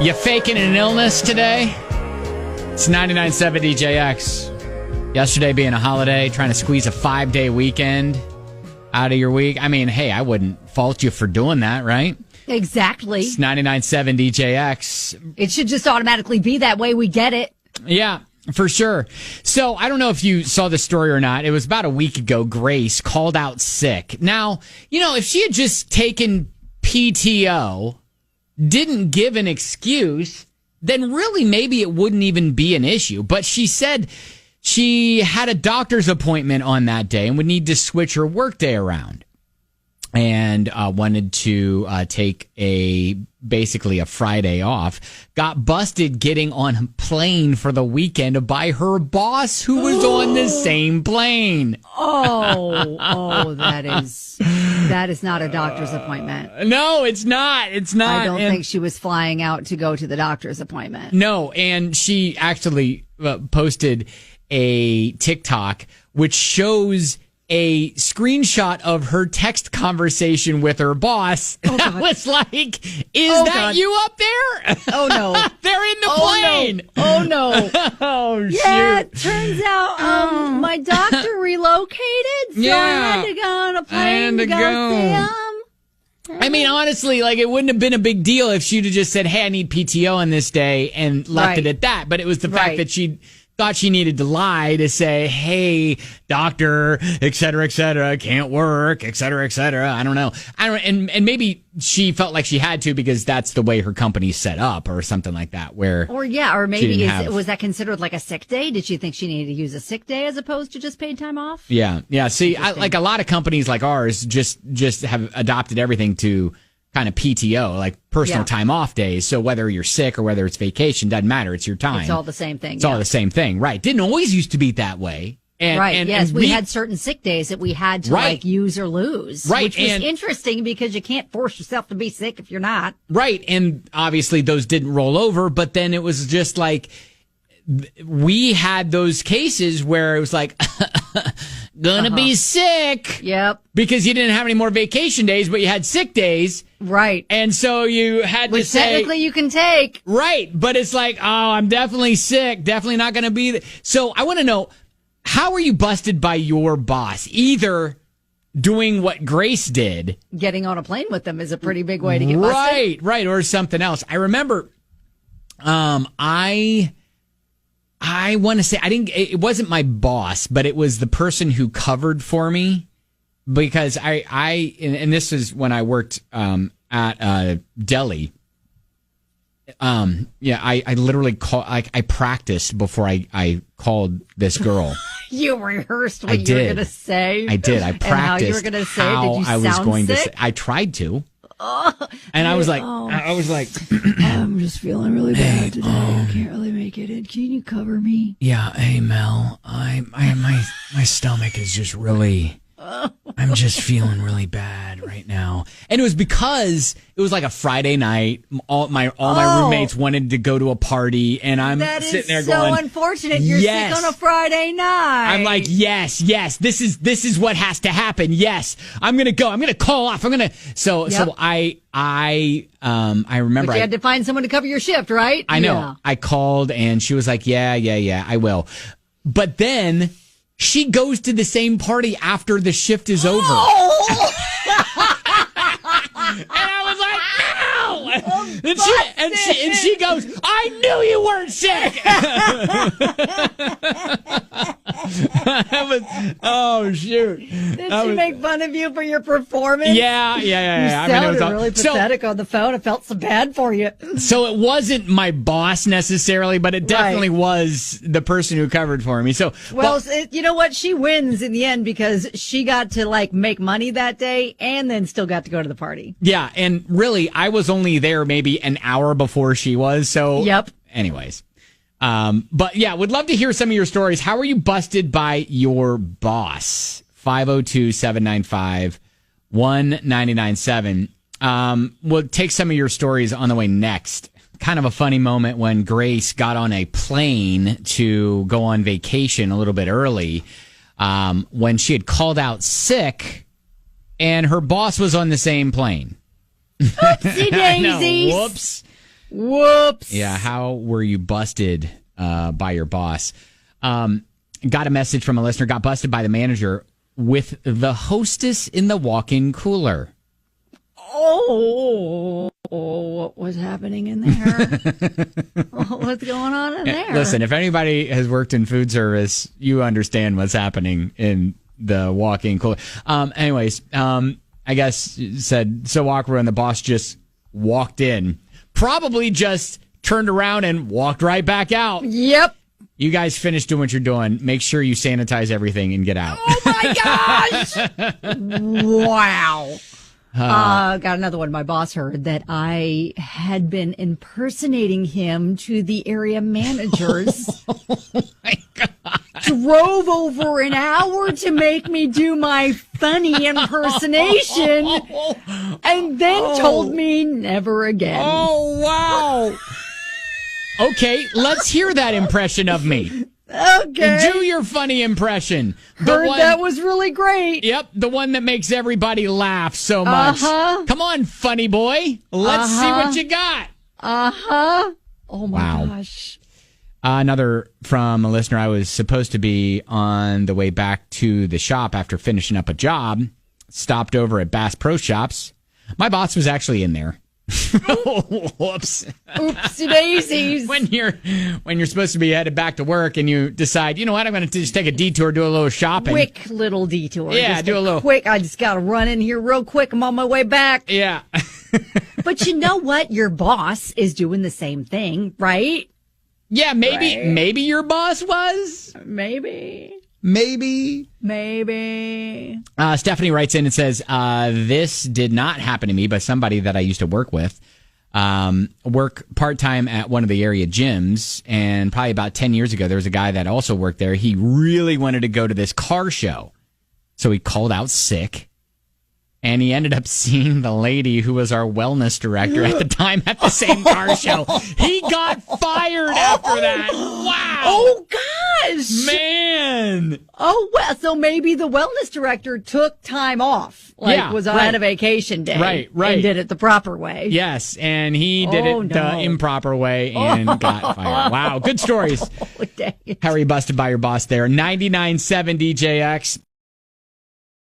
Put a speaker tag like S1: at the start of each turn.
S1: You faking an illness today? It's 99.7 DJX. Yesterday being a holiday, trying to squeeze a 5-day weekend out of your week. I mean, hey, I wouldn't fault you for doing that, right?
S2: Exactly.
S1: It's 99.7 DJX.
S2: It should just automatically be that way. We get it.
S1: Yeah, for sure. So I don't know if you saw the story or not. It was about a week ago. Grace called out sick. Now, if she had just taken PTO, didn't give an excuse, then really maybe it wouldn't even be an issue. But she said she had a doctor's appointment on that day and would need to switch her workday around, and wanted to take basically a Friday off. Got busted getting on a plane for the weekend by her boss, who was on the same plane.
S2: That is not a doctor's appointment.
S1: No, it's not. It's not.
S2: I don't think she was flying out to go to the doctor's appointment.
S1: No, and she actually posted a TikTok which shows a screenshot of her text conversation with her boss. That was like, is that you up there?
S2: Oh, no.
S1: They're in the plane.
S2: No. Oh, no.
S1: Oh, shoot.
S2: Yeah, it turns out my doctor relocated, so I had to go on a plane to go see him.
S1: I mean, honestly, it wouldn't have been a big deal if she'd have just said, hey, I need PTO on this day and left it at that. But it was the fact that she thought she needed to lie to say, hey, doctor, et cetera, can't work, et cetera. I don't know. And maybe she felt like she had to because that's the way her company's set up or something like that.
S2: Or maybe was that considered like a sick day? Did she think she needed to use a sick day as opposed to just paid time off?
S1: Yeah. See, like a lot of companies like ours just have adopted everything to kind of PTO, like personal time off days. So whether you're sick or whether it's vacation, doesn't matter. It's your time.
S2: It's all the same thing.
S1: It's all the same thing. Right. Didn't always used to be that way.
S2: We had certain sick days that we had to use or lose.
S1: Right.
S2: Which was interesting because you can't force yourself to be sick if you're not.
S1: Right. And obviously those didn't roll over, but then it was just like, we had those cases where it was like, gonna be sick.
S2: Yep.
S1: Because you didn't have any more vacation days, but you had sick days.
S2: Right.
S1: And so you had to say.
S2: Technically you can take.
S1: Right. But it's like, oh, I'm definitely sick. Definitely not gonna be. So I want to know, how are you busted by your boss? Either doing what Grace did.
S2: Getting on a plane with them is a pretty big way to get busted.
S1: Right. Or something else. I remember, I want to say it wasn't my boss, but it was the person who covered for me, because and this is when I worked at deli. I literally I practiced before I called this girl.
S2: You rehearsed what you were going to say.
S1: I did. I practiced
S2: and how you were going to say.
S1: How
S2: did you
S1: I was
S2: sound
S1: going
S2: sick?
S1: to say. I tried to. And I was like,
S2: I'm just feeling really bad today. I can't really make it in. Can you cover me?
S1: Yeah. Hey, Mel, my stomach is just really, I'm just feeling really bad right now. And it was because it was like a Friday night. All my roommates wanted to go to a party, and I'm sitting there going,
S2: so unfortunate. You're sick on a Friday night.
S1: I'm like, yes. This is what has to happen. Yes, I'm gonna go. I'm gonna call off. So I remember
S2: but you had to find someone to cover your shift, right?
S1: I know. Yeah. I called, and she was like, yeah, I will. But then she goes to the same party after the shift is over.
S2: Oh!
S1: And I was like, no! And she goes, I knew you weren't sick! Oh, shoot.
S2: Did she make fun of you for your performance?
S1: Yeah.
S2: You sounded really pathetic on the phone. I felt so bad for you.
S1: So it wasn't my boss necessarily, but it definitely was the person who covered for me. So,
S2: you know what? She wins in the end because she got to make money that day and then still got to go to the party.
S1: Yeah, and really, I was only there maybe an hour before she was. So,
S2: yep.
S1: Anyways. But yeah, would love to hear some of your stories. How are you busted by your boss? 502-795-1997. We'll take some of your stories on the way next. Kind of a funny moment when Grace got on a plane to go on vacation a little bit early, when she had called out sick and her boss was on the same plane.
S2: Oopsie daisies.
S1: Whoops.
S2: Whoops.
S1: Yeah, how were you busted by your boss? Got a message from a listener, got busted by the manager with the hostess in the walk-in cooler.
S2: Oh, what was happening in there? What's going on in there?
S1: Listen, if anybody has worked in food service, you understand what's happening in the walk-in cooler. Anyways, I guess said so awkward, and the boss just walked in. Probably just turned around and walked right back out.
S2: Yep.
S1: You guys finish doing what you're doing. Make sure you sanitize everything and get out.
S2: Oh, my gosh. Wow. Got another one. My boss heard that I had been impersonating him to the area managers.
S1: Oh, my God.
S2: Drove over an hour to make me do my funny impersonation and then told me never again.
S1: Oh, wow. Okay, let's hear that impression of me.
S2: Okay.
S1: Do your funny impression.
S2: Heard that was really great.
S1: Yep, the one that makes everybody laugh so much. Come on, funny boy. Let's see what you got.
S2: Oh, my gosh.
S1: Another from a listener. I was supposed to be on the way back to the shop after finishing up a job. Stopped over at Bass Pro Shops. My boss was actually in there. Whoops.
S2: Oopsie daisies.
S1: When you're supposed to be headed back to work and you decide, you know what, I'm going to just take a detour, do a little shopping.
S2: Quick little detour.
S1: Yeah,
S2: just
S1: do a little.
S2: Quick, I just got to run in here real quick. I'm on my way back.
S1: Yeah.
S2: But you know what? Your boss is doing the same thing, right?
S1: Yeah, maybe your boss was.
S2: Maybe.
S1: Stephanie writes in and says, this did not happen to me, but somebody that I used to work with. Work part-time at one of the area gyms, and probably about 10 years ago, there was a guy that also worked there. He really wanted to go to this car show, so he called out sick. And he ended up seeing the lady who was our wellness director at the time at the same car show. He got fired after that. Wow.
S2: Oh, gosh.
S1: Man.
S2: Oh, well, so maybe the wellness director took time off. Was on a vacation day.
S1: Right.
S2: And did it the proper way.
S1: Yes, and he did it the improper way and got fired. Wow, good stories.
S2: Oh, dang it.
S1: How are you busted by your boss there? 99.7 DJX.